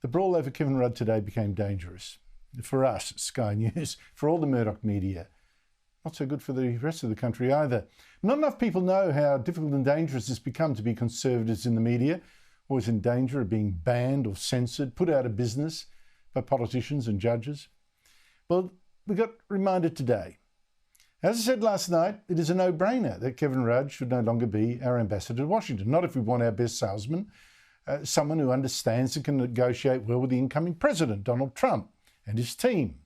The brawl over Kevin Rudd today became dangerous. For us, Sky News, for all the Murdoch media. Not so good for the rest of the country either. Not enough people know how difficult and dangerous it's become to be conservatives in the media, always in danger of being banned or censored, put out of business by politicians and judges. Well, we got reminded today. As I said last night, it is a no-brainer that Kevin Rudd should no longer be our ambassador to Washington. Not if we want our best salesman, someone who understands and can negotiate well with the incoming president, Donald Trump, and his team.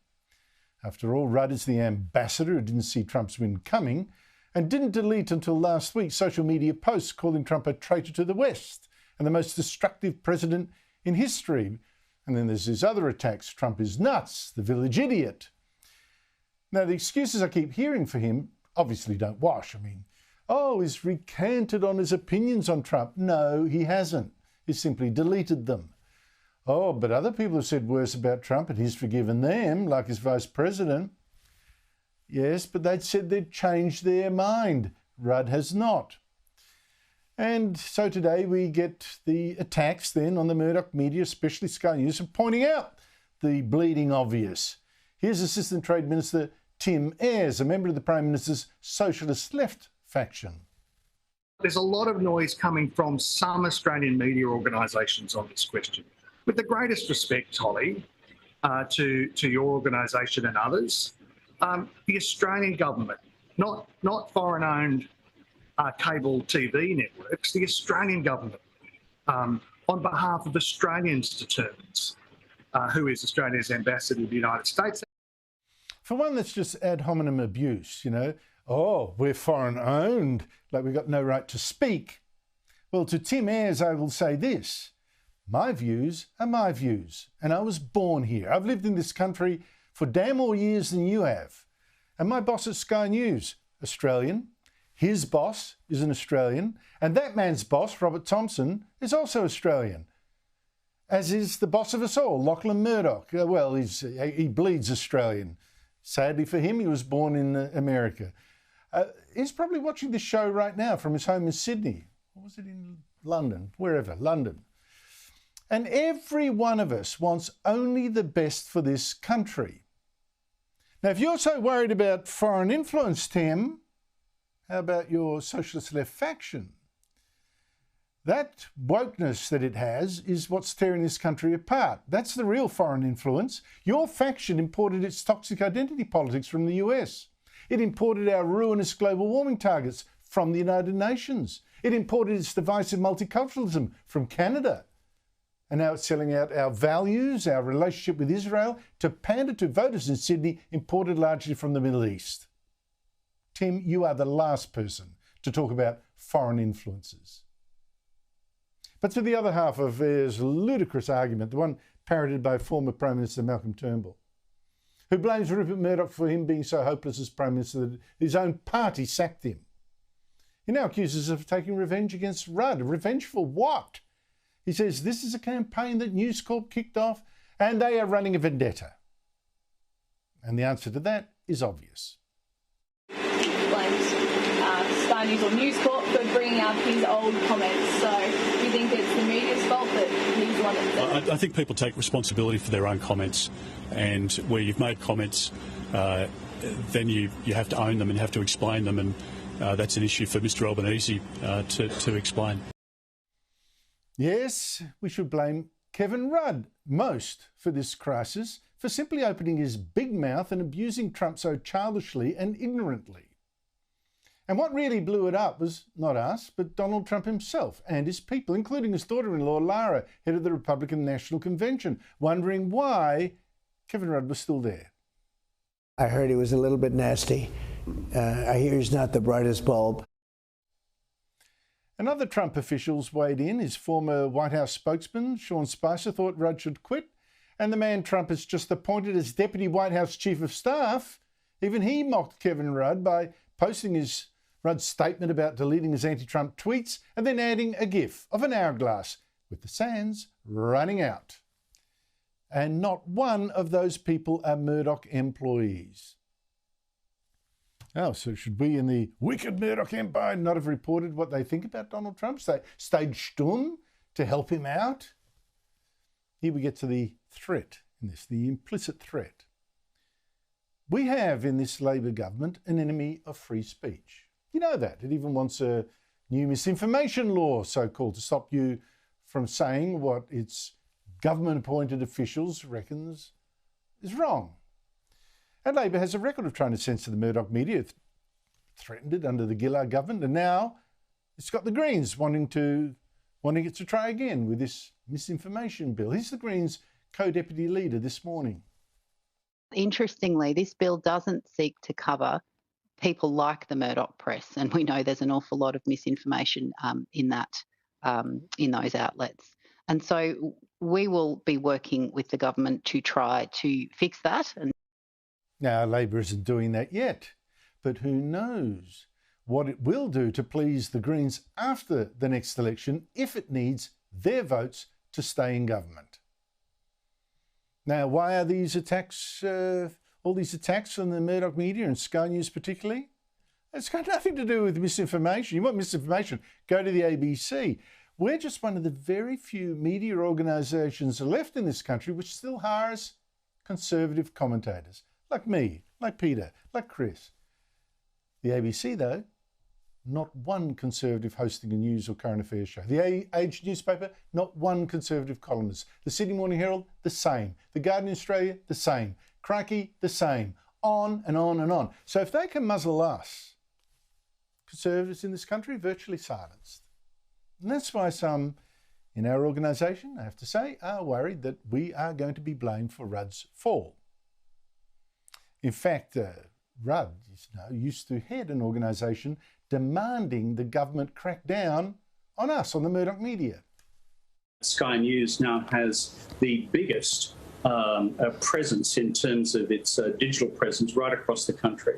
After all, Rudd is the ambassador who didn't see Trump's win coming and didn't delete until last week social media posts calling Trump a traitor to the West and the most destructive president in history. And then there's his other attacks. Trump is nuts, the village idiot. Now, the excuses I keep hearing for him obviously don't wash. I mean, he's recanted on his opinions on Trump. No, he hasn't. He's simply deleted them. But other people have said worse about Trump and he's forgiven them, like his vice president. Yes, but they'd said they'd changed their mind. Rudd has not. And so today we get the attacks then on the Murdoch media, especially Sky News, for pointing out the bleeding obvious. Here's Assistant Trade Minister Tim Ayres, a member of the Prime Minister's Socialist Left faction. There's a lot of noise coming from some Australian media organisations on this question. With the greatest respect, Holly, to your organisation and others, the Australian government, not foreign-owned cable TV networks, the Australian government, on behalf of Australians, determines who is Australia's ambassador to the United States. For one, that's just ad hominem abuse, you know. We're foreign-owned, like we've got no right to speak. Well, to Tim Ayres, I will say this. My views are my views, and I was born here. I've lived in this country for damn more years than you have. And my boss at Sky News, Australian. His boss is an Australian, and that man's boss, Robert Thompson, is also Australian. As is the boss of us all, Lachlan Murdoch. Well, he bleeds Australian. Sadly for him, he was born in America. He's probably watching this show right now from his home in Sydney. Or was it in London? Wherever, London. And every one of us wants only the best for this country. Now, if you're so worried about foreign influence, Tim, how about your socialist left faction? That wokeness that it has is what's tearing this country apart. That's the real foreign influence. Your faction imported its toxic identity politics from the US. It imported our ruinous global warming targets from the United Nations. It imported its divisive multiculturalism from Canada. And now it's selling out our values, our relationship with Israel, to pander to voters in Sydney, imported largely from the Middle East. Tim, you are the last person to talk about foreign influences. But to the other half of his ludicrous argument, the one parroted by former Prime Minister Malcolm Turnbull, who blames Rupert Murdoch for him being so hopeless as Prime Minister that his own party sacked him. He now accuses us of taking revenge against Rudd. Revenge for what? He says this is a campaign that News Corp kicked off and they are running a vendetta. And the answer to that is obvious. Blames Sky News or News Corp for bringing up his old comments. So do you think it's the media's fault that he's the one that... I think people take responsibility for their own comments, and where you've made comments, then you have to own them and have to explain them, and that's an issue for Mr Albanese to explain. Yes, we should blame Kevin Rudd most for this crisis, for simply opening his big mouth and abusing Trump so childishly and ignorantly. And what really blew it up was not us, but Donald Trump himself and his people, including his daughter-in-law, Lara, head of the Republican National Convention, wondering why Kevin Rudd was still there. I heard he was a little bit nasty. I hear he's not the brightest bulb. And other Trump officials weighed in. His former White House spokesman, Sean Spicer, thought Rudd should quit. And the man Trump has just appointed as Deputy White House Chief of Staff, even he mocked Kevin Rudd by posting Rudd's statement about deleting his anti-Trump tweets and then adding a gif of an hourglass with the sands running out. And not one of those people are Murdoch employees. So should we in the wicked Murdoch empire not have reported what they think about Donald Trump? Stayed stumm to help him out? here we get to the threat in this, the implicit threat. We have in this Labor government an enemy of free speech. You know that. It even wants a new misinformation law, so-called, to stop you from saying what its government-appointed officials reckons is wrong. And Labor has a record of trying to censor the Murdoch media. It threatened it under the Gillard government, and now it's got the Greens wanting it to try again with this misinformation bill. Here's the Greens co-deputy leader this morning. Interestingly, this bill doesn't seek to cover people like the Murdoch press, and we know there's an awful lot of misinformation in those outlets. And so we will be working with the government to try to fix that. Now, Labor isn't doing that yet, but who knows what it will do to please the Greens after the next election if it needs their votes to stay in government. Now, why are these attacks, all these attacks on the Murdoch media and Sky News particularly? It's got nothing to do with misinformation. You want misinformation, go to the ABC. We're just one of the very few media organisations left in this country which still hires conservative commentators, like me, like Peter, like Chris. The ABC, though, not one conservative hosting a news or current affairs show. The Age newspaper, not one conservative columnist. The Sydney Morning Herald, the same. The Guardian Australia, the same. Crikey, the same. On and on and on. So if they can muzzle us, conservatives in this country, virtually silenced. And that's why some in our organisation, I have to say, are worried that we are going to be blamed for Rudd's fall. In fact, Rudd used to head an organisation demanding the government crack down on us, on the Murdoch media. Sky News now has the biggest presence in terms of its digital presence right across the country.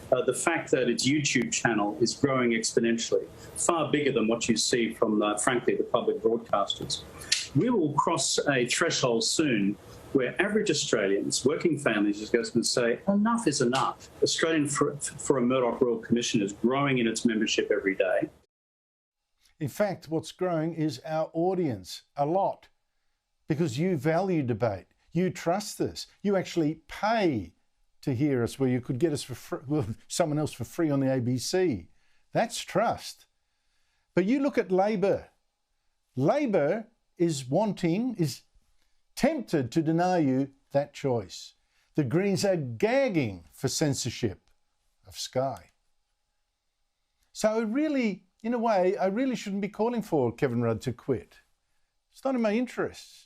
The fact that its YouTube channel is growing exponentially, far bigger than what you see from, frankly, the public broadcasters. We will cross a threshold soon where average Australians, working families, is going to say, enough is enough. Australian for a Murdoch Royal Commission is growing in its membership every day. In fact, what's growing is our audience a lot, because you value debate. You trust us. You actually pay to hear us, where you could get us for free, well, someone else for free on the ABC. That's trust. But you look at Labor. Labor is tempted to deny you that choice. The Greens are gagging for censorship of Sky. So really, in a way, I really shouldn't be calling for Kevin Rudd to quit. It's not in my interests.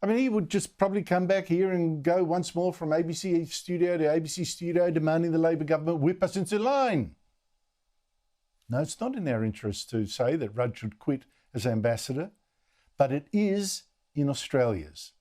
I mean, he would just probably come back here and go once more from ABC studio to ABC studio, demanding the Labor government whip us into line. No, it's not in our interest to say that Rudd should quit as ambassador, but it is in Australia's.